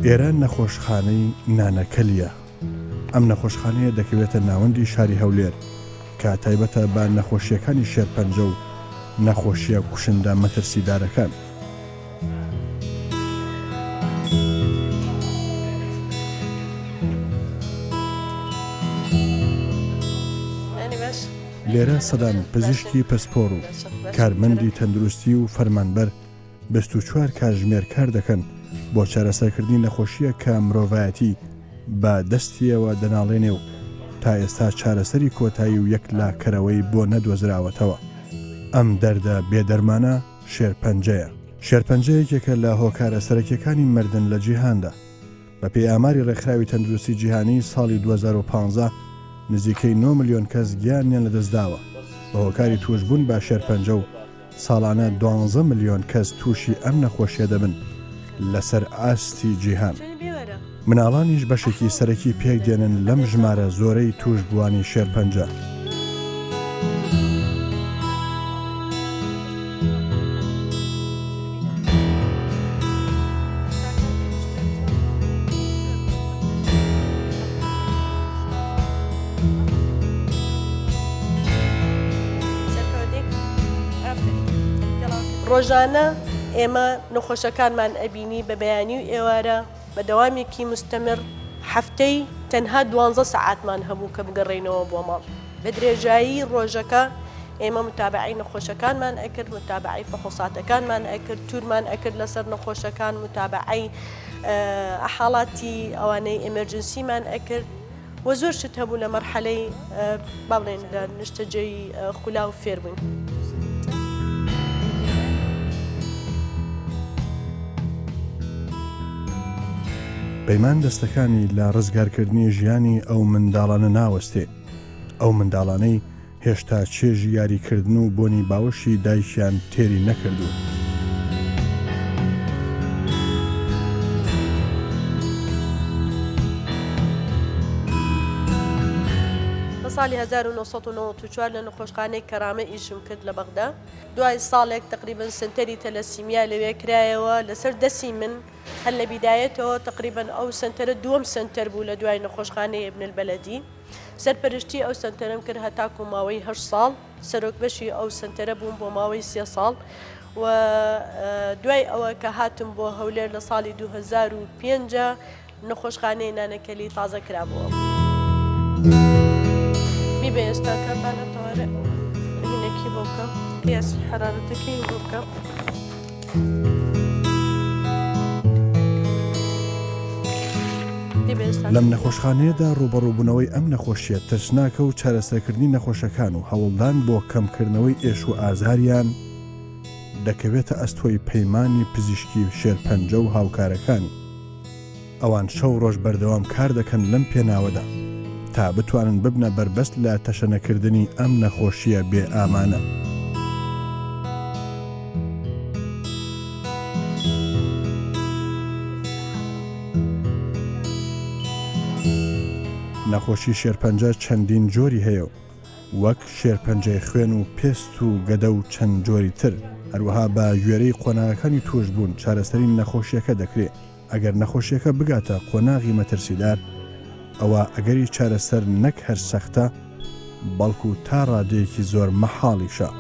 ئێرە نەخۆشخانەی نانەکەلیە. ئەم نەخۆشخانەیە دەکەوێتە ناوەندی شاری هەولێر کە تایبەتە بە نەخۆشیەکانی شێرپەنجە و نەخۆشیە کوشندە مەترسیدارەکان. لێرە سەدان پزیشکی پسپۆڕ و کارمەندی تەندروستی و فەرمانبەر 24 کاتژمێر کار دەکەن بۆ چارەسەرکردنی نەخۆشیە کە مرۆڤایەتی بە دەستیەوە دەناڵێنێ و تا ئێستا چارەسەری کۆتایی و یەک لاکەرەوەی بۆ نەدۆزراوەتەوە. ئەم دەردە بێدەرمانە شێرپەنجەیە. شێرپەنجەیەکێکە لە هۆکارە سەرەکیەکانی مردن لە جیهاندا. بە پێی ئاماری ڕێکخراوی تەندروستی جیهانی ساڵی 2015 نزیکەی 9 ملیۆن کەس گیانیان لەدەستداوە بە هۆکاری توشبوون بە شێرپەنجە و ساڵانە 12 ملیۆن کەس تووشی ئەم نەخۆشیە دەبن لەسەر ئاستی جیهان. مناڵانیش بەشێکی سەرەکی پێک دێنن لەم ژمارە زۆرەی توشبووانی شێرپەنجە. ڕۆژانە ئێمە نەخۆشەکانمان ئەبینی بە بەیانی و ئێوارە بە دەوامێکی مستەمر هەفتەی تەنها 12 سەعاتمان هەبوو کە بگەڕێنەوە بۆ ماڵ. بە درێژایی ڕۆژەکە ئێمە متابعی نەخۆشەکانمان ئەکرد، متابعی فەحوساتەکانمان ئەکرد، توورمان ئەکرد لەسەر نەخۆشەکان، متابعی ئەحاڵاتی ئەوانەی ئەمەرجنسیمان ئەکرد و زۆر شت هەبوو لە مەرحەلەی باڵێن لە نیشتەجێی خولا و فێربوون. پەیمان دەستەکانی لە ڕزگارکردنی ژیانی ئەو منداڵانە ناوەستێ. ئەو منداڵانەی هێشتا چێژی یاریکردن و بۆنی باوەشی دایکیان تێری نەکردوون. لە ساڵی 1994 لە نەخۆشخانەی کەرامە ئیشم کرد لە بەغدا. دوای ساڵێک تقریبن سنتەری تەلەسیمیا لەوێ کرایەوە لەسەر دەستی من. هەر لە بیدایەتەوە تقریبن ئەو سنتەرە دووەم سنتەر بوو لە دوای نەخۆشخانەی ئیبن البەلەدی. سەرپەرشتی ئەو سنتەرم کرد هەتاکو ماوەی 8 ساڵ. سەرۆکبەشی ئەو سنتەرە بووم بۆ ماوەی 3 ساڵ و دوای ئەوە کە هاتم بۆ هەولێر لە ساڵی 2005 نەخۆشخانەی نانەکەلی تازە کرابووە. میبێ ئێستا کەمبانەتەوەرە هینێکی بۆ بکەم قیاسی حەرارەتەکەی بۆ بکەم. لەم نەخۆشخانەیەدا ڕوبەڕووبوونەوەی ئەم نەخۆشیە ترسناکە و چارەسەرکردنی نەخۆشەکان و هەوڵدان بۆ کەمکردنەوەی ئێش و ئازاریان دەکەوێتە ئەستۆی پەیمانی پزیشکی شێرپەنجە و هاوکارەکانی. ئەوان شەو ڕۆژ بەردەوام کار دەکەن لەم پێناوەدا تا بتوانن ببنە بەربەست لە تەشەنەکردنی ئەم نەخۆشیە بێ ئامانە. نەخۆشی شێرپەنجە چەندین جۆری هەیە وەک شێرپەنجەی خوێن و پێست و گەدە و چەند جۆری تر. هەروەها بە گوێرەی قۆناغەکانی توشبوون چارەسەری نەخۆشیەکە دەکرێت. ئەگەر نەخۆشیەکە بگاتە قۆناغی مەترسیدار ئەوە ئەگەری چارەسەر نەک هەر سەختە بەڵکو تا ڕادەیەکی زۆر مەحاڵیشە.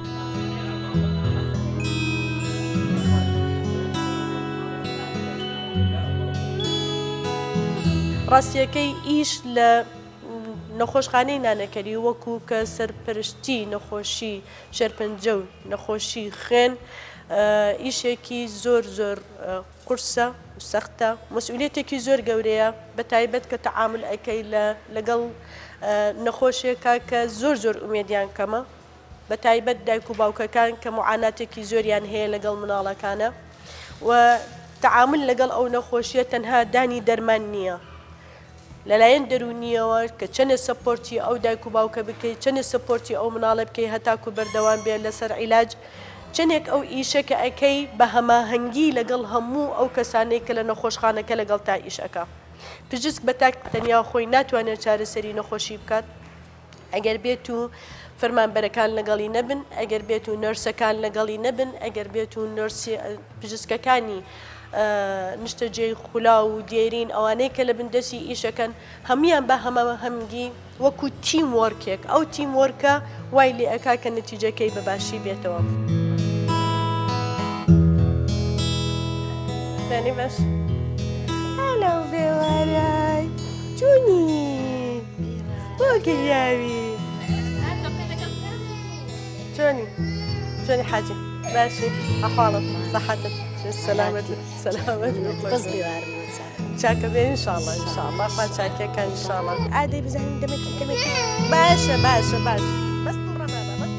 ڕاستیەکەی ئیش لە نەخۆشخانەی نانەکەلی وەکو کە سەرپەرشتی نەخۆشی شێرپەنجە و نەخۆشی خوێن ئیشێکی زۆر قورسە و سەختە، مەسئولیەتێکی زۆر گەورەیە بە تایبەت کە تەعامل ئەکەی لەگەڵ نەخۆشیەکە کە زۆر ئومێدیان کەمە، بە تایبەت دایک و باوکەکان کە معاناتێکی زۆریان هەیە لەگەڵ مناڵەکانە و تەعامل لەگەڵ ئەو نەخۆشیە تەنها دانی دەرمان نییە. لەلایەن دەرونیەوە کە چەنە سەپۆرتی ئەو دایک و باوکە بکەیت، چەنە سەپۆرتی ئەو مناڵە بکەی هەتاکو بەردەوام بێت لەسەر عیلاج، چەندێک ئەو ئیشەکە ئەەکەی بە هەماهەنگی لەگەڵ هەموو ئەو کەسانەی کە لە نەخۆشخانەکە لەگەڵ تا ئیشەکە. پزیسک بە تەنیا خۆی ناتوانێت چارەسەری نەخۆشی بکات. ئەگەر بێت و فەرمانبەرەکان لەگەڵی نەبن، ئەگەر بێت و نەرسەکان لەگەڵی نەبن، ئەگەر بێت و نەرسی پزیسکەکانی نیشتەجێی خولا و دیێرین ئەوانەی کە لە بندەسی ئیشەکەن هەمویان بە هەمگی وەکو تیم وەرکێک ئەو تیم وەرکە وای لێ ئەکا کە نەتیجەکەی بەباشی بێتەوە. بەنی بەش هەلو بێوارای جونی بۆ گریاوی جونی حاجی باشی ئەحواڵم سەحەتت سەلامەتی سەلامەتی چاکە بێ ئینشاڵڵا ئینشاڵڵا خوا چاکەکان ئینشاڵڵا ئادەی بزانین دەمەکە باشە باش بەس ڕەمانە بەس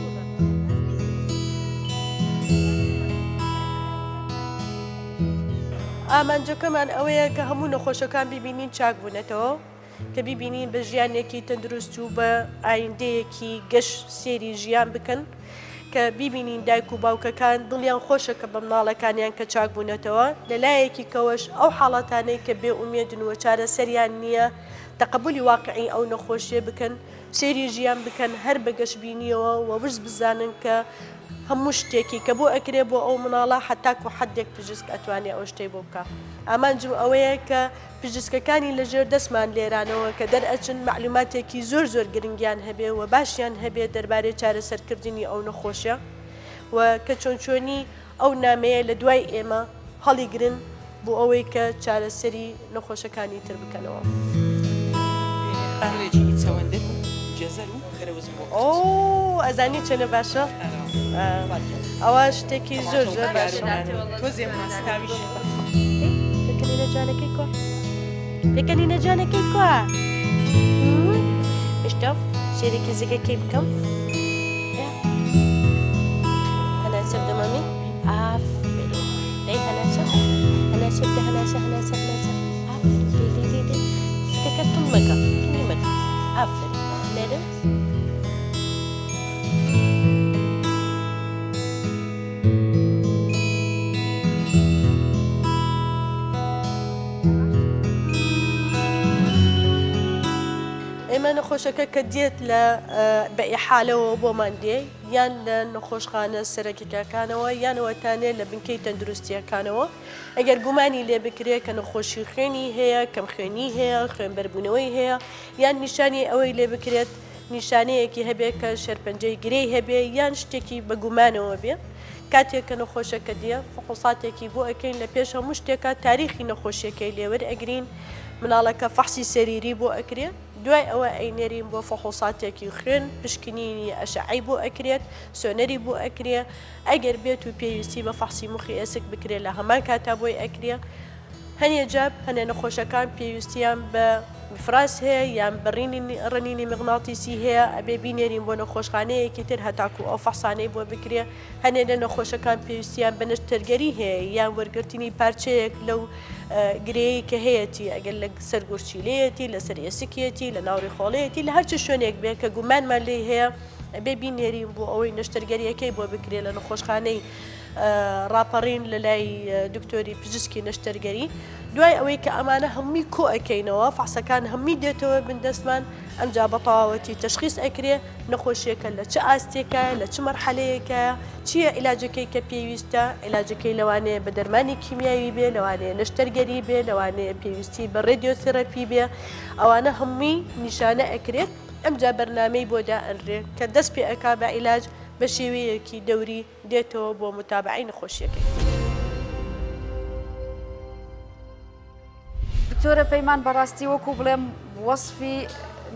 ئامانجەکەمان ئەوەیە کە هەموو نەخۆشەکان ببینین چاک بوونەتەوە کە ببینین بە ژیانێکی تەندروست و بە ئایندەیەکی گەشت سێری ژیان بکەن کە بیبینین دایک و باوکەکان دڵیان خۆشە کە بە مناڵەکانیان کە چاک بوونەتەوە لەلایەکی کەوەش ئەو حاڵەتانەی کە بێ ئومێدن و چارە سەریان نییە تەقبولی واقعی ئەو نەخۆشیە بکەن سێری ژیان بکەن هەر بە گەشتبینیەوە و وەرز بزانن کە هەموو شتێکی کە بۆ ئەکرێ بۆ ئەو مناڵە حتاک و حدێک پزیسک ئەتوانێت ئەو شتەی بۆ بکە. ئامانجم ئەوەیە کە پزیسکەکانی لەژێر دەستمان لێرانەوە کە دەرئەچن معلوماتێکی زۆر گرنگیان هەبێ و باشیان هەبێ دەربارەی چارەسەرکردنی ئەو نەخۆشیە و کە چۆنچۆنی ئەو نامەیە لە دوای ئێمە هەڵیگرن بۆ ئەوەی کە چارەسەری نەخۆشەکانی تر بکەنەوە. ئەو ئەزانی چەنە باشە؟ ئەوە شتێکی زۆر باشە. جانەکەی کۆ پێکەنینە جانەکەی کۆ هێشتا شێرێکی زگەکەی بکەم هەناسە بدەمەمی ئافرین دەی هەناسە هەناسە بدە هەناسە ئافرین دێ زگەکە تومەکە تومیمەکە ئافرین لێرە ئێمە نەخۆشەکە کە دێت لە بە ئیحالەوە بۆمان دێ یان لە نەخۆشخانە سەرەکیەکانەوە یانەوەتانێت لە بنکەی تەندروستیەکانەوە ئەگەر گومانی لێ بکرێت کە نەخۆشی خوێنی هەیە کەم خوێنی هەیە خوێنبەربوونەوەی هەیە یان نیشانی ئەوەی لێ بکرێت نیشانەیەکی هەبێت کە شەرپەنجەی گرەی هەبێ یان شتێکی بە گومانەوە بێ کاتێک کە نەخۆشەکە دیە فحوساتێکی بۆ ئەەکەین لە پێش هەموو شتێکە تاریخی نەخۆشیەکەی لێوەر ئەگرین مناڵەکە فەحسی سەریری بۆ ئەکرێت دوای ئەوە ئەینێرین بۆ فەحوساتێکی خوێن پشکنینی ئەشعی بۆ ئەکرێت سۆنەری بۆ ئەکرێ ئەگەر بێت و پێویستی بە فەحسی مخی ئەسک بکرێت لە هەمان کاتا بۆی ئەکرێ هەنێ جاب هەنێ نەخۆشەکان پێویستیان بە میفراس هەیە یان ڕنینی مغناطیسی هەیە ئەبێ بینێرین بۆ نەخۆشخانەیەکی تر هەتاکو ئەو فەحسانەی بۆ بکرێ هەنێ لە نەخۆشەکان پێویستیان بە نەشتەرگەری هەیە یان وەرگرتنی پارچەیەک لەو گرەیە کە هەیەی ئەگەر لە سەرگورچیلەتی لە سەر ئێسکیەتی لە ناوڕی خۆڵەیەتی لە هەرچ شوێنێک بێ کە گومانمان لێ هەیە ئەبێ بینێرین بۆ ئەوەی نەشتەرگەریەکەی بۆ بکرێت لە نەخۆشخانەی ڕاپەڕین لە لای دکتۆری پزیسکی نەشتەرگەری دوای ئەوەی کە ئەمانە هەمووی کۆ ئەەکەینەوە فەحسەکان هەمووی دێتەوە بندەستمان ئەمجا بە تەواوەتی تەشخیص ئەکرێ نەخۆشیەکە لە چه ئاستێکە لە چه مەرحەلەیەکە چییە عیلاجەکەی کە پێویستە عیلاجەکەی لەوانەیە بە دەرمانی کیمیاوی بێ لەوانەیە نەشتەرگەری بێ لەوانەیە پێویستی بە ڕێدیۆتێرەپی بێ ئەوانە هەمووی نیشانە ئەکرێت ئەمجا بەرنامەی بۆ دائەنرێ کە دەست پێ ئەکا بە عیلاج بە شێوەیەکی دەوری دێتەوە بۆ متابعی نەخۆشیەکەی. دکتۆرە پەیمان بەڕاستی وەکو بڵێم وەصفی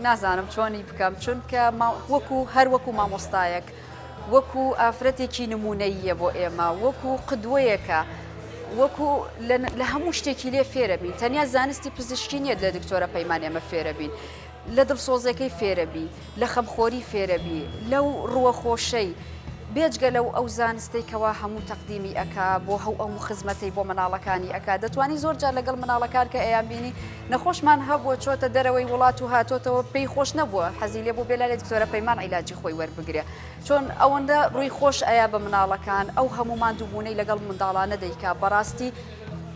نازانم چۆنی بکەم چونکە وەکو هەر وەکو مامۆستایەک وەکو ئافرەتێکی نمونەییە بۆ ئێمە وەکو قدوەیەکە وەکو لە هەموو شتێکی لێ فێرەبین تەنیا زانستی پزیشکی نیە لە دکتۆرە پەیمان ئێمە فێرەبین لە دڵسۆزەکەی فێرەبی لە خەمخۆری فێرەبی لەو ڕووەخۆشەی بێجگە لەو ئەو زانستەی کەوا هەموو تەقدیمی ئەکا بۆ ئەو خزمەتەی بۆ مناڵەکانی ئەکا دەتوانی زۆر جار لەگەڵ مناڵەکان کە ئەیان بینی نەخۆشمان هەبووە چۆتە دەرەوەی وڵات و هاتۆتەوە پێی خۆش نەبووە حەزی لێ بۆ بێلا لە دکتۆرە پەیمان عیلاجی خۆی وەربگرێ چۆن ئەوەندە ڕووی خۆش ئەیە بە مناڵەکان ئەو هەموو ماندووبوونەی لەگەڵ منداڵانە دەیکا بەڕاستی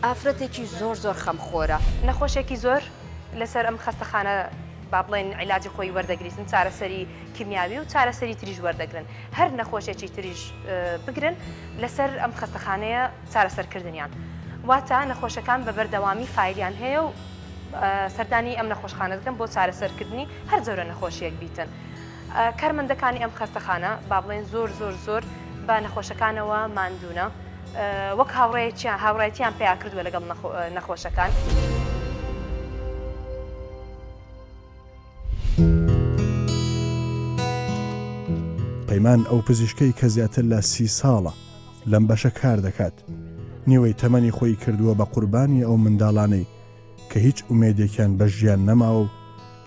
ئافرەتێکی زۆر خەمخۆرە نەخۆشێکی زۆر لەسەر ئەم خەستەخانە با بڵێن عیلاجی خۆی وەردەگریزن چارەسەری کیمیاوی و چارەسەری تریژ وەردەگرن هەر نەخۆشیێکی تریژ بگرن لەسەر ئەم خەستەخانەیە چارەسەرکردنیان واتە نەخۆشەکان بە بەردەوامی فایلیان هەیە و سەردانی ئەم نەخۆشخانە دەکەن بۆ چارەسەرکردنی هەر جۆرە نەخۆشیەک بیتن کارمەندەکانی ئەم خەستەخانە با بڵێن زۆر بە نەخۆشەکانەوە ماندوونە وەک هاوڕێتیان پێیا کردووە لەگەڵ نەخۆشەکان. پەیمان ئەو پزیشکەی کە زیاتر لە 30 ساڵە لەم بەشە کار دەکات نیوەی تەمەنی خۆی کردووە بە قوربانی ئەو منداڵانەی کە هیچ ئومێدێکیان بە ژیان نەماوە و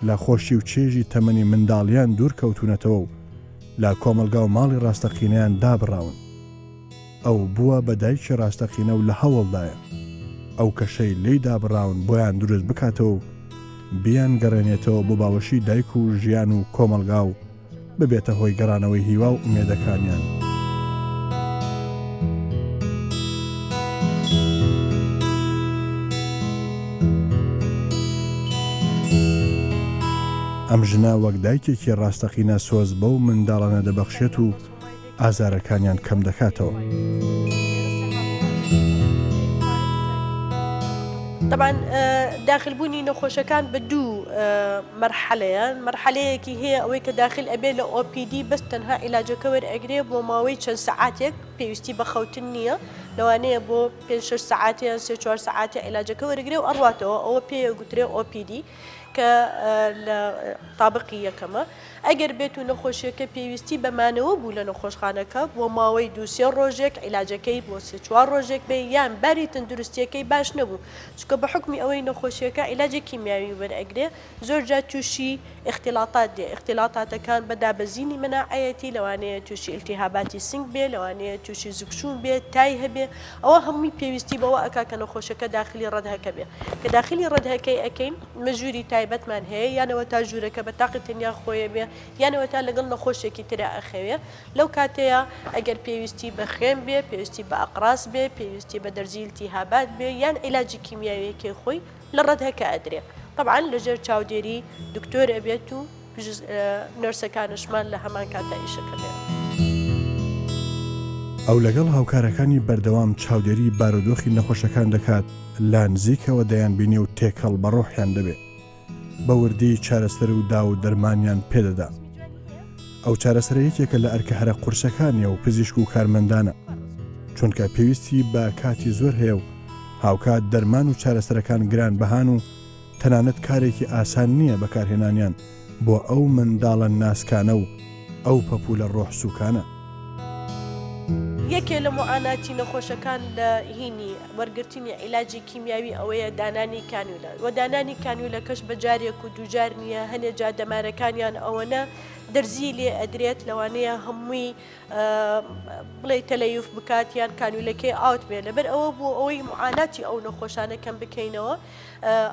لە خۆشی و چێژی تەمەنی منداڵیان دوور کەوتونەتەوە و لە کۆمەلگا و ماڵی ڕاستەقینەیان دابڕاون ئەو بووە بە دایکی ڕاستەقینە و لە هەوڵدایە ئەو کەشەی لی دابڕاون بۆیان دروست بکاتەوە و بیان گەڕێنێتەوە بۆ باوەشی دایک و ژیان و کۆمەلگا و ببێتە هۆی گەڕانەوەی هیوا و ئومێدەکانیان. ئەم ژنە وەک دایکێکی ڕاستەقینە سۆز بەو منداڵانە دەبەخشێت و ئازارەکانیان کەم دەکاتەوە. طبعا داخلبوونی نەخۆشەکان بە دوو مەرحەلەیە مەرحەلەیەکی هەیە ئەوەی کە داخل ئەبێ لە OPD بەس تەنها عیلاجەکە وەرئەگرێ بۆ ماوەی چەند سەعاتێک پێویستی بە خەوتن نییە لەوانەیە بۆ 5-6 سەعاتیان 3-4 سەعاتە عیلاجەکە وەرەگرێ و ئەڕواتەوە ئەوە پێگوترێ OPD کە لە تابقی یەکەمە ئەگەر بێت و نەخۆشیەکە پێویستی بەمانەوە بوو لە نەخۆشخانەکە بۆ ماوەی 2-3 ڕۆژێک عیلاجەکەی بۆ 3-4 ڕۆژێک بێ یان باری تەندروستیەکەی باش نەبوو چکە بە حکمی ئەوەی نەخۆشیەکە عیلاجی کیمیاوی وەرئەگرێ زۆر جا تووشی اختیلاطات دێ اختیلاطاتەکان بە دابەزینی مناعەتی لەوانەیە تووشی التیهاباتی سنگ بێ لەوانەیە تووشی زوکشون بێ تای هەبێ ئەوە هەمووی پێویستی بەوە ئەکا کە نەخۆشەکە داخلی ڕەدهەکە بێ کە داخلی ڕەدهەکەی ئەەکەین مەژووری تایبەتمان هەیە یانەوە تا ژوورەکە بە تاقی تەنیا خۆیە بێ یانەوە تا لەگەڵ نەخۆشێکی ترە ئەخەوێ لەو کاتەیە ئەگەر پێویستی بە خوێن بێ پێویستی بە ئەقراس بێ پێویستی بە دەرزی التیهابات بێ یان عیلاجی کیمیاویەکەی خۆی لە ڕەدهەکە ئەدرێ طبعا لەژێر چاودێری دکتۆر ئەبێت و نەرسەکانشمان لە هەمان کاتە ئیشەکە دێن. ئەو لەگەڵ هاوکارەکانی بەردەوام چاودێری بارودۆخی نەخۆشەکان دەکات لا نزیکەوە دەیان بینی و تێکەڵ بە ڕۆحیان دەبێت بە وردی چارەسەر و دا و دەرمانیان پێدەدا. ئەو چارەسەرە یەکێکە لە ئەرکە هەرە قورسەکانیە و پزیشک و کارمەندانە چونکە پێویستی بە کاتی زۆر هەیە و هاوکات دەرمان و چارەسەرەکان گران بەهان و تەنانەت کارێکی ئاسان نییە بەکارهێنانیان بۆ ئەو منداڵە ناسکانە و ئەو پەپولە ڕۆح سوکانە. یەکێ لە معاناتی نەخۆشەکان لە هینی وەرگرتنی عیلاجی کیمیاوی ئەوەیە دانانی کانیولە و دانانی کانیولەکەش بە جارێک و دووجار نییە هەنێ جا دەمارەکانیان ئەوەنە دەرزی لێ ئەدرێت لەوانەیە هەمووی بڵێ تەلەیوف بکاتیان کانیولەکەی ئاوت بێ لەبەر ئەوە بۆ ئەوەی معاناتی ئەو نەخۆشانە کەم بکەینەوە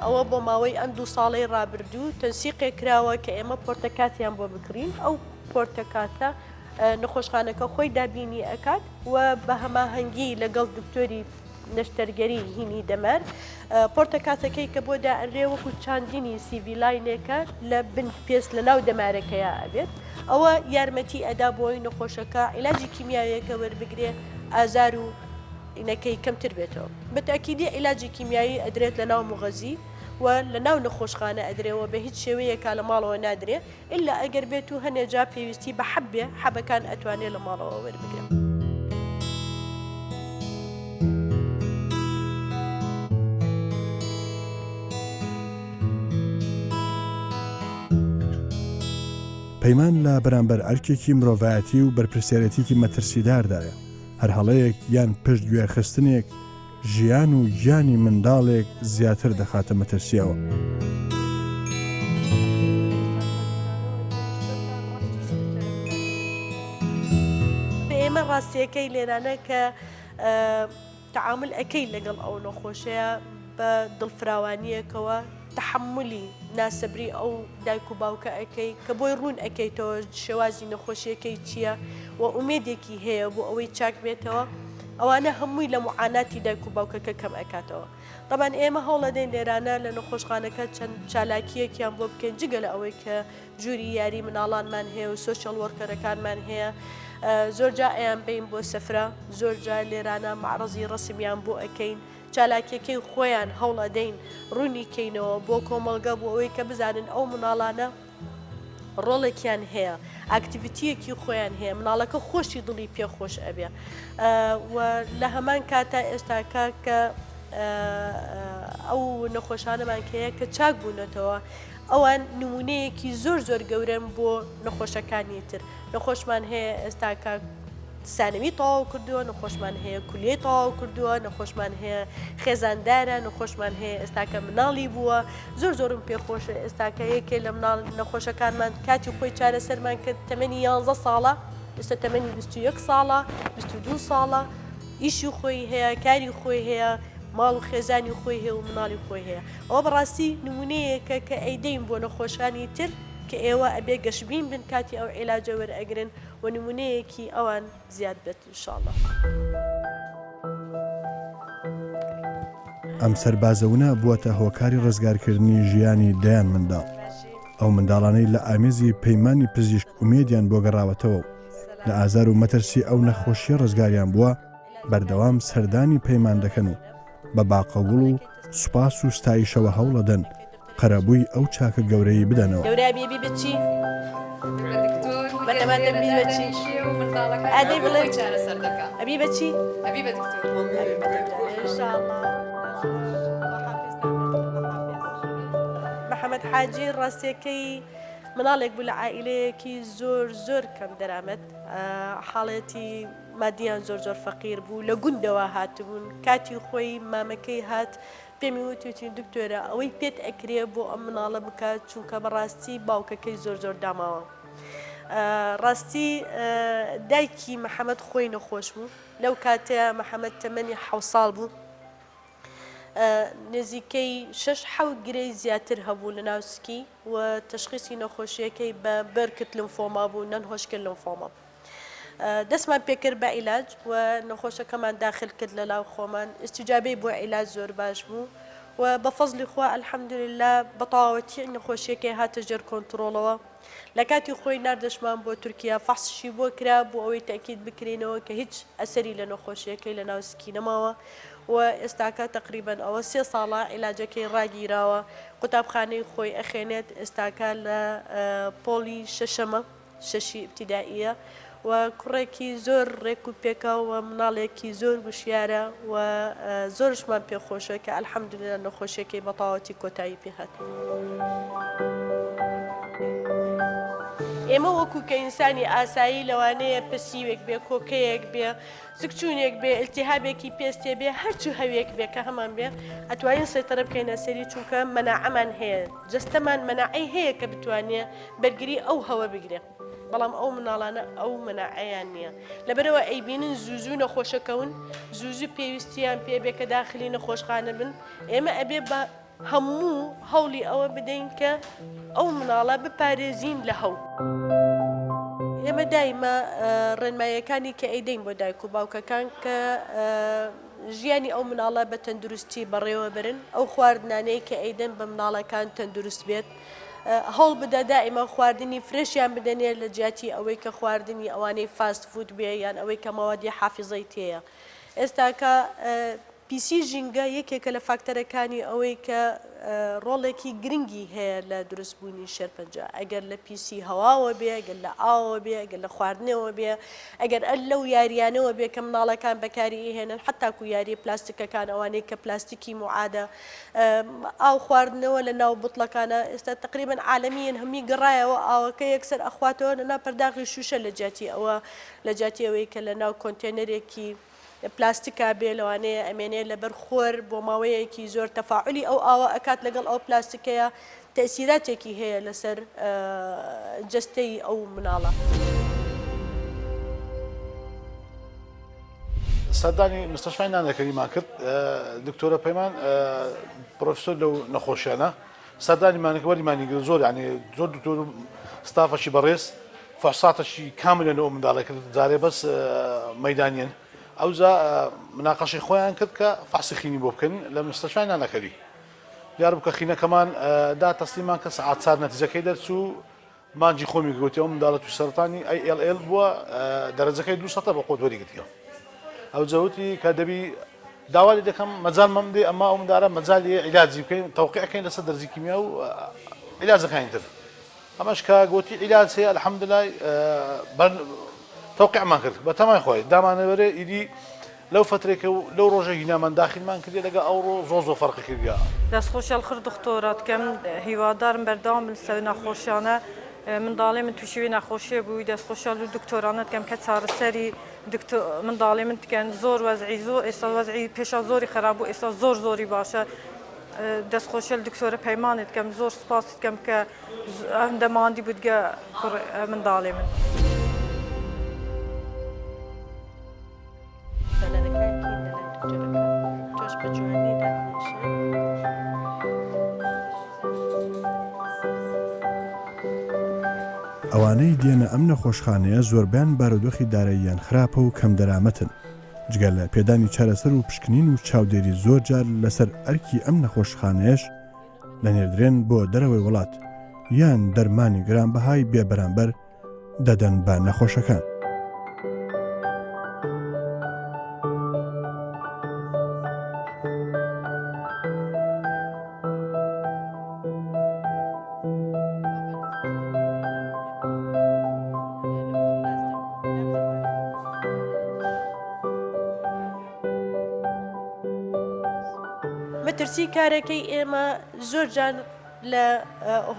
ئەوە بۆ ماوەی ئەم 2 ساڵەی ڕابردوو تەنسیقێک کراوە کە ئێمە پۆرتەکاتیان بۆ بکرین ئەو پۆرتەکاتە نەخۆشخانەکە خۆی دابینی ئەکات و بە هەماهەنگی لەگەڵ دکتۆری نەشتەرگەری هینی دەمەر پۆرتەکاتەکەی کە بۆ دائەنرێ وەکو چاندنی سیڤیلاینێکە لە بن پێست لە ناو دەمارەکەیە ئەبێت ئەوە یارمەتی ئەدا بۆی نەخۆشەکە عیلاجی کیمیاویەکە وەربگرێ ئازار و ئینەکەی کەمتر بێتەوە بەتاکیدی عیلاجی کیمیایی ئەدرێت لە ناو مغەزی و لە ناو نەخۆشخانە ئەدرێەوە بە هیچ شێوەیەکە لە ماڵەوە نادرێ ئللا ئەگەر بێت و هەنێجا پێویستی بە حەبێ حەبەکان ئەتوانێت لە ماڵەوە وەربگرێت. پەیمان لە بەرامبەر ئەرکێکی مرۆڤایەتی و بەرپرسیارەتێکی مەترسیداردایە هەر هەڵەیەک یان پشت گوێخستنێک ژیان و گیانی منداڵێک زیاتر دەخاتە مەترسیەوە. ئێمە ڕاستیەکەی لێرانە کە تعامل ئەەکەی لەگەڵ ئەو نەخۆشەیە بە دڵفراوانیەکەوە تحملی ناسەبری ئەو دایک و باوکە ئەەکەی کە بۆی ڕوون ئەەکەیتەوە شێوازی نەخۆشیەکەی چییە و ئومێدێکی هەیە بۆ ئەوەی چاک بێتەوە ئەوانە هەمووی لە معاناتی دایک و باوکەکە کەم ئەکاتەوە. طبعاً ئێمە هەوڵەدەین لێرانە لە نەخۆشخانەکە چەند چالاکیەکیان بۆ بکەین جگە لە ئەوەی کە جووری یاری مناڵانمان هەیە و سۆشیال وەرکەرەکانمان هەیە. زۆر جا ئەیان بین بۆ سەفرە، زۆر جا لێرانە معرەزی ڕسمیان بۆ ئەەکەین، چالاکیەکەی خۆیان هەوڵەدەین ڕوونی کەینەوە بۆ کۆمەڵگە بۆ ئەوەی کە بزانن ئەو مناڵانە ڕۆڵێکیان هەیە، ئاکتیڤیتیەکی خۆیان هەیە، مناڵەکە خۆشی دڵی پێخۆش ئەبێ. لە هەمان کاتە ئێستاکە کە ئەو نەخۆشانەمان کەیە کە چاک بوونەتەوە، ئەوان نمونەیەکی زۆر زۆر گەورەن بۆ نەخۆشەکانی تر. نەخۆشمان هەیە ئێستاکە سانەوی تەواو کردووە، نەخۆشمان هەیە کولیەی تەواو کردووە، نەخۆشمان هەیە خێزاندارە، نەخۆشمان هەیە ئێستاکە مناڵی بووە. زۆر زۆرم پێخۆشە ئێستاکە یەکێ لە مناڵ نەخۆشەکانمان کاتی خۆی چارەسەرمان کرد تەمەنی 11 ساڵە، ئێستا تەمەنی 21 ساڵە، 22 ساڵە، ئیشی خۆی هەیە، کاری خۆی هەیە، ماڵ و خێزانی خۆی هەیە و مناڵی خۆی هەیە. ئەوە بەڕاستی نمونەیەکە کە ئەیدەین بۆ نەخۆشانی تر کە ئێوە ئەبێ گەشتبین بن کاتی ئەو عیلاجە وەرئەگرن و نمونەیەکی ئەوان زیاد بێت ئینشاءڵڵا. ئەم سەربازەونە بووەتە هۆکاری ڕزگارکردنی ژیانی دەیان منداڵ. ئەو منداڵانەی لە ئامێزی پەیمانی پزیشک ئومێدیان بۆ گەڕاوەتەوە لە ئازار و مەترسی ئەو نەخۆشیە ڕزگاریان بووە بەردەوام سەردانی پەیمان دەکەن و بە باقەوڵ و سوپاس و ستایشەوە هەوڵەدەن قەرەبووی ئەو چاکە گەورەی بدەنەوە. گەورە بێبی بچی بەتەماتە بی بچی ئەدەی بڵێ چارەسەر دەکا ئەبی بچی ئەبی بە دکتۆر محەممەد حاجی ڕاستیەکەی مناڵێک بوو لە عائیلەیەکی زۆر زۆر کەم دەرامەت، حاڵەتی مادیان زۆر زۆر فەقیر بوو، لە گوندەوە هاتبوون. کاتی خۆی مامەکەی هات پێمی وتوتی دکتۆرە ئەوەی پێت ئەکرێ بۆ ئەم مناڵە بکات چونکە بەڕاستی باوکەکەی زۆر زۆر داماوە. ڕاستی دایکی محەممەد خۆی نەخۆش بوو، لەو کاتەیە محەممەد تەمەنی 7 ساڵ بوو، نزیکەی 6-7 گرەی زیاتر هەبوو لە ناوسکی و تەشخیصی نەخۆشیەکەی بە بەرکت لمفۆما بوو، نەنهۆشکرد لمفۆما. دەستمان پێکرد بە عیلاج و نەخۆشەکەمان داخل کرد لە لاو خۆمان، ئستیجابەی بۆ عیلاج زۆر باش بوو و بە فەزلی خوا ئەلحەمدوللا بە تەواوەتی نەخۆشیەکەی هاتە ژێر کۆنتڕۆڵەوە. لە کاتی خۆی ناردەشمان بۆ تورکیا فەحسشی بۆ کرا بۆ ئەوەی تاکید بکرێنەوە کە هیچ ئەسەری لە نەخۆشیەکەی لە ناوسکی نەماوە و ئێستاکە تقریبەن ئەوە 3 ساڵە عیلاجەکەی ڕاگیراوە، قوتابخانەی خۆی ئەخێنێت ئێستاکە لە پۆلی شەشەمە، شەشی ئیبتیدائیە و کوڕێکی زۆر ڕێک و پێکە و مناڵێکی زۆر وشیارە و زۆرشمان پێخۆشە کە ئەلحەمدوللا نەخۆشیەکەی بە تەواوەتی کۆتایی پێهات. ئێمە وەکو کە ئینسانی ئاسایی لەوانەیە پسیوێک بێ، کۆکەیەک بێ، زگچوونێک بێ، ئلتیهابێکی پێستێ بێ، هەرچی هەوێک بێ کە هەمان بێ ئەتوانین سەیطرە بکەینە سەری چونکە مەناعەمان هەیە، جەستەمان مەناعەی هەیە کە بتوانێت بەرگری ئەو هەوە بگرێ. بەڵام ئەو مناڵانە ئەو مەناعەیان نییە، لەبەرەوە ئەیبینن زوو نەخۆشەکەون، زوو پێویستیان پێبێ کە داخلی نەخۆشخانە بن. ئێمە ئەبێ بە هەموو هەوڵی ئەوە بدەین کە ئەو مناڵە بپارێزین لە هەو. ئێمە دایمە ڕێنماییەکانی کە ئەیدەین بۆ دایک و باوکەکان کە ژیانی ئەو مناڵە بە تەندروستی بەڕێوە برن، ئەو خواردنانەی کە ئەیدەن بە مناڵەکان تەندروست بێت، هەوڵ بدە دائیمە خواردنی فرێشیان بدەنێت لە جیاتی ئەوەی کە خواردنی ئەوانەی فاست فود بێ یان ئەوەی کە مەوادی حافیزەی تەیە. ئێستاکە پیسی ژینگە یەکێکە لە فاکتەرەکانی ئەوەی کە ڕۆڵێکی گرنگی هەیە لە دروستبوونی شێرپەنجە. ئەگەر لە پیسی هەواوە بێ، ئەگەر لە ئاوە بێ، ئەگەر لە خواردنەوە بێ، ئەگەر لەو یاریانەوە بێ کە مناڵەکان بەکاری هێنن، حتاکو یاری پلاستیکەکان ئەوانەی کە پلاستیکی معادە، ئاو خواردنەوە لە ناو بوتڵەکانە ئێستا تقریبن عالەمیین هەمی گەڕایەوە ئاوەکە یەکسەر ئەخواتەوە لەناو پەرداغی شوشە لە جیاتی ئەوە، لە جیاتی ئەوەی کە لە ناو کۆنتێنەرێکی پلاستیکا بێ لەوانەیە ئەمێنێ لەبەر خۆر بۆ ماوەیەکی زۆر تەفاعلی ئەو ئاوە ئەکات لەگەڵ ئەو پلاستیکەیە تەسیراتێکی هەیە لەسەر جەستەی ئەو مناڵە. سەردانی مستەشفای نانەکەریمان کرد دکتۆرە پەیمان پرۆفسۆر لەو نەخۆشیانە سەردانی مانەکەوەریمانی زۆر ینی زۆر دکتۆر ستافەشی بەڕێز فەحساتەشی کاملە لەو منداڵە کرد جارێ بەس مەیدانیان ئەوجا مناقەشەی خۆیان کرد کە فحسی خینی بۆ بکەن لە مستەشفای نانەکەری دیار بکە خینەکەمان دا تەسلیمان کە سەعات 4 نەتیجەکەی دەرچوو مانجی خۆمی گوتی ئەو منداڵەتی سەرەتانی ALL بووە دەرەجەکەی 200 بە قۆت وەریگرتیەوە ئەو جەوتی کە دەبی داوای دەکەم مەجال مەمدێ ئەمما ئەو منداڵە مەجالی عیلاجی بکەین تەوقیعەکەین لەسەر دەرزی کیمیا و عیلاجەکانی تر ئەمەش کە گوتی عیلاج هەیە الحەمدلله تەوقیعمان کرد بە تەمای خۆی دامانەوەرە ئیدی لەو فترێکە و لەو ڕۆژە هینامان داخلمان کردی لەگە ئەوڕۆ زۆر فەرقی کردیا دەستخۆشیال خرد دکتۆرە دکەم هیوادارم بەردەوام بن سەر نەخۆشیانە منداڵێ من تووشیوی نەخۆشیە بووی دەستخۆشیال و دکتۆرانە دکەم کە چارەسەری منداڵێ من دکەن زۆر وەزعی زۆر ئێستا وەزعی پێشە زۆری خراپ بوو ئێستا زۆری باشە دەستخۆشیال دکتۆرە پەیمانت دکەم زۆر سپاس دکەم کە هەندەماندی بودگە منداڵێ من تۆش بە جوانی داخۆشە ئەوانەی دێنە ئەم نەخۆشخانەیە زۆربیان بارودۆخی داراییان خراپە و کەم دەرامەتن جگەل لە پێدانی چارەسەر و پشکنین و چاودێری زۆر جار لەسەر ئەرکی ئەم نەخۆشخانەیەش لە نێردرێن بۆ دەرەوەی وڵات یان دەرمانی گرانبەهای بێبەرامبەر دەدەن بە نەخۆشەکان. مەترسی کارەکەی ئێمە زۆر جان لە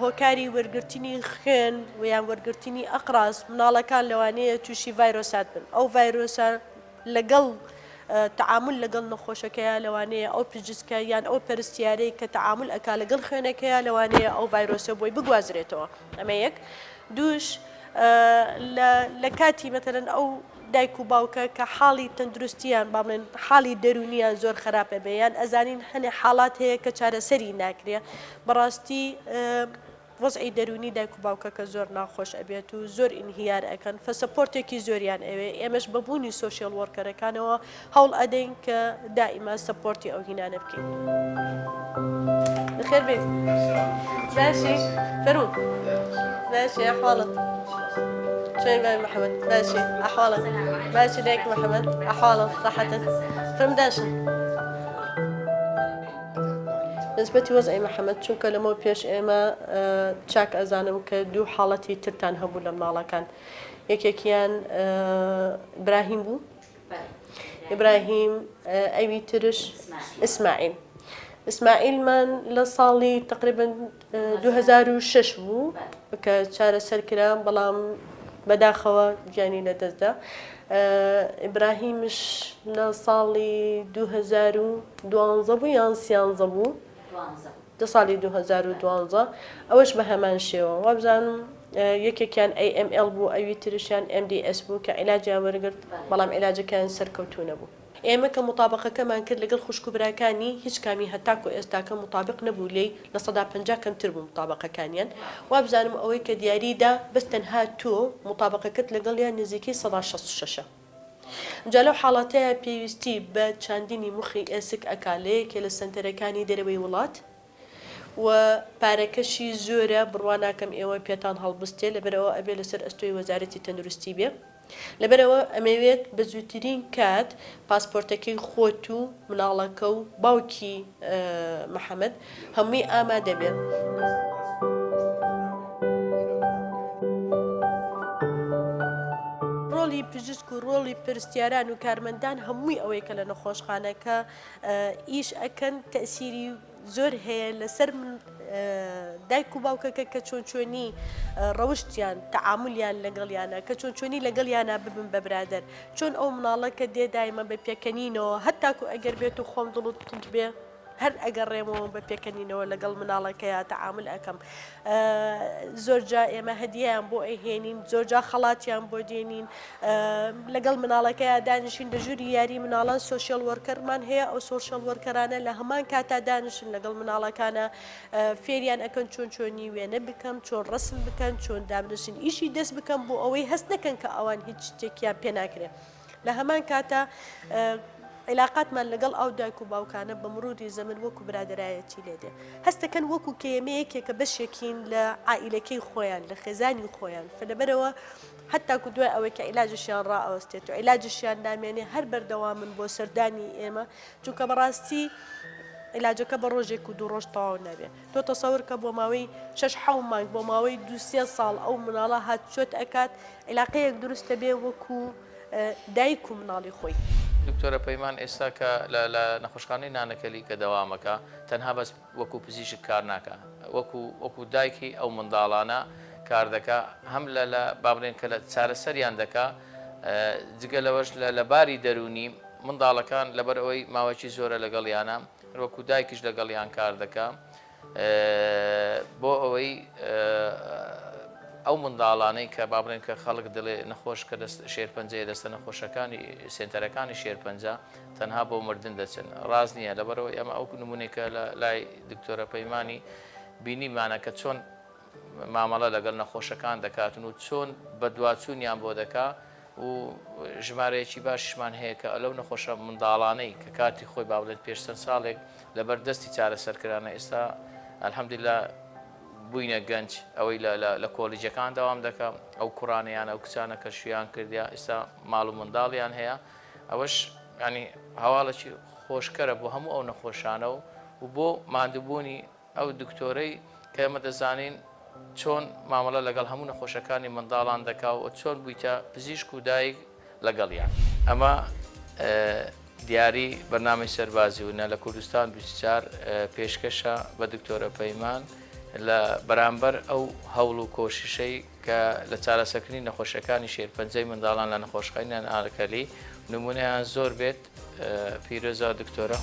هۆکاری وەرگرتنی خوێن و یان وەرگرتنی ئەقراس مناڵەکان لەوانەیە تووشی ڤایرۆسات بن ئەو ڤایرۆسە لەگەڵ تعامل لەگەڵ نەخۆشەکەیە لەوانەیە ئەو پزیسکە یان ئەو پەرستیارەی کە تعامل ئەکا لەگەڵ خوێنەکەیە لەوانەیە ئەو ڤایرۆسە بۆی بگوازرێتەوە ئەمە یەک دووش لە کاتی مەتەرەن ئەو دایک و باوکە کە حاڵی تەندروستیان با بڵێن حاڵی دەرونیان زۆر خراپە بێیان ئەزانین هەنێ حاڵات هەیە کە چارەسەری ناکرێ بەڕاستی وەزعی دەرونی دایک و باوکە کە زۆر ناخۆش ئەبێت و زۆر ئینهیار ئەەکەن فەسەپۆرتێکی زۆریان ئەوێ ئێمەش بەبوونی سۆشیال وەرکەرەکانەوە هەوڵ ئەدەین کە دائیما سەپۆرتی ئەو هینانە بکەین. بخێر بێت باشی فەرموو باشی ئەحواڵت شوي باي محمد ماشي أحوالك ماشي ليك محمد أحوالك صحتك فهمداشن نسبتي وضعي محمد چونکە لەمەوە پێش ئێمە چاک ئەزانم کە دوو حاڵەتی ترتان هەبوو لە مناڵەکان یەکێکیان ئیبراهیم بوو ئیبراهیم ئەوی ترش ئیسماعیلمان لە ساڵی تقریبا 2006 بوو کە چارەسەر کرا بەڵام بەداخەوە گیانی لەدەستدا ئیبراهیمش لە ساڵی 2012 بوو یان 13 بوو دە ساڵی 2012 ئەوەش بە هەمان شێوە وابزانم یەکێکیان AML بوو ئەوی ترشیان MDS بوو کە عیلاجیان وەرگرت بەڵام عیلاجەکان سەرکەوتوو نەبوو ئێمە کە مطابقەکەمان کرد لەگەڵ خوشکوبراکانی هیچ کامی هەتاکو ئێستاکە مطابق نەبوو لێی لە 150 کەمتر بوو مطابقەکانیان وابزانم ئەوەی کە دیاریدا بەس تەنها تۆ مطابقەکەت لەگەڵیان نزیکەی 166 جا لەو حاڵاتەیە پێویستی بە چاندنی مخی ئێسک ئەکالەیەکێ لە سنتەرەکانی دەرەوەی وڵات و پارەکەشی زۆرە بڕوان ناکەم ئێوە پێتان هەڵبستێ لەبەرەوە ئەبێ لەسەر ئەستۆی وەزارەتی تەندروستی بێ لەبەرەوە ئەمەوێت بە زووترین کات پاسپۆرتەکەی خۆت و مناڵەکە و باوکی محەممەد هەمووی ئامادە بێت. ڕۆڵی پزیسک و ڕۆڵی پرستیاران و کارمەندان هەمووی ئەوەی کە لە نەخۆشخانەکە ئیش ئەکەن تەسیری زۆر هەیە لەسەر دایک و باوکەکە کە چۆنچۆنی ڕەوشتیان تەعاملیان لەگەڵیانە کە چۆنچۆنی لەگەڵیانە ببن بە برادەر چۆن ئەو مناڵە کە دێدایمە بە پێکەنینەوە هەتاکو ئەگەر بێت و خۆم دڵت تند بێ هەر ئەگەڕێمەوە بە پێکەنینەوە لەگەڵ مناڵەکەیە تەعامل ئەەکەم زۆرجا ئێمە هەدیەیان بۆ ئەهێنین زۆرجا خەڵاتیان بۆ دێنین لەگەڵ مناڵەکەیە دانیشین لە ژووری یاری مناڵان سۆشیال وەرکەرمان هەیە ئەو سۆشیال وەرکەرانە لە هەمان کاتا دانیشن لەگەڵ مناڵەکانە فێریان ئەەکەن چۆن چۆنی وێنە بکەم چۆن ڕسم بکەن چۆن دابنووسین ئیشی دەست بکەم بۆ ئەوەی هەست نەکەن کە ئەوان هیچ شتێکیان پێ ناکرێت لە هەمان کاتە علااقاتمان لەگەڵ ئەو دایک و باوکانە بە مروری زەمن وەکو برادرایەتی لێدێ هەستەکەن وەکو کێمەیەکێکە بەشێکین لە عائیلەکەی خۆیان لە خێزانی خۆیان فلەبەرەوە هەتاکو دوای ئەوەی کە عیلاجشیان ڕائەوەستێت و عیلاجشیان نامێنێ هەر بەردەوامن بۆ سەردانی ئێمە چونکە بەڕاستی عیلاجەکە بە ڕۆژێک و دوو ڕۆژ تەواو نەبێ تۆ تەسەور کە بۆ ماوەی 6 مانگ بۆ ماوەی 2 ساڵ ئەو مناڵە هات چۆت ئەکات عیلاقەیەک دروستە بێ وەکو دایک و مناڵی خۆی. دکتۆرە پەیمان ئێستا کە لە نەخۆشخانەی نانەکەلی کە دەوامەکە تەنها بەس وەکو پزیشک کار ناکە وەکو دایکی ئەو منداڵانە کار دەکا هەم لە بابرێن کە لە چارەسەریان دەکا جگە لەوەش لە باری دەرونی منداڵەکان لەبەر ئەوەی ماوەکی زۆرە لەگەڵیانە وەکو دایکیش لەگەڵیان کار دەکا بۆ ئەوەی ئەو منداڵانەی کە بابرێن کە خەڵک دڵێ نەخۆش کە شێرپەنجەیە دەستە نەخۆشەکانی سێنتەرەکانی شێرپەنجە تەنها بۆ مردن دەچن ڕاست نییە لەبەرەوەی ئەمە ئەو نمونێکە لە لای دکتۆرە پەیمانی بینیمانە کە چۆن مامەڵە لەگەڵ نەخۆشەکان دەکاتن و چۆن بە دواچوونیان بۆ دەکا و ژمارەیەکی باشمان هەیە کە ئەلەو نەخۆشە منداڵانەی کە کاتی خۆی باڵێت پێش چەند ساڵێک لەبەر دەستی چارەسەرکردانە ئێستا ئەلحەمدولیلا بووینە گەنج ئەوەی لە کۆلیجەکان داوام دەکەم ئەو کوڕانیان ئەو کچانە کە شویان کردیا ئێستا ماڵ و منداڵیان هەیە ئەوەش ینی هەواڵەکی خۆشکەرە بۆ هەموو ئەو نەخۆشانە و بۆ ماندووبوونی ئەو دکتۆرەی کە ئێمە دەزانین چۆن مامەڵە لەگەڵ هەموو نەخۆشەکانی منداڵان دەکا و چۆن بوویتە پزیشک و دایک لەگەڵیان ئەمە دیاری بەرنامەی سەربازی و نە لە کوردستان 24 پێشکەشە بە دکتۆرە پەیمان لە بەرامبەر ئەو هەوڵ و کۆششەی کە لە چارەسەرکردنی نەخۆشەکانی شێرپەنجەی منداڵان لە نەخۆشخانەی نانەکەلی نمونەیان زۆر بێت پیرۆزە دکتۆرە.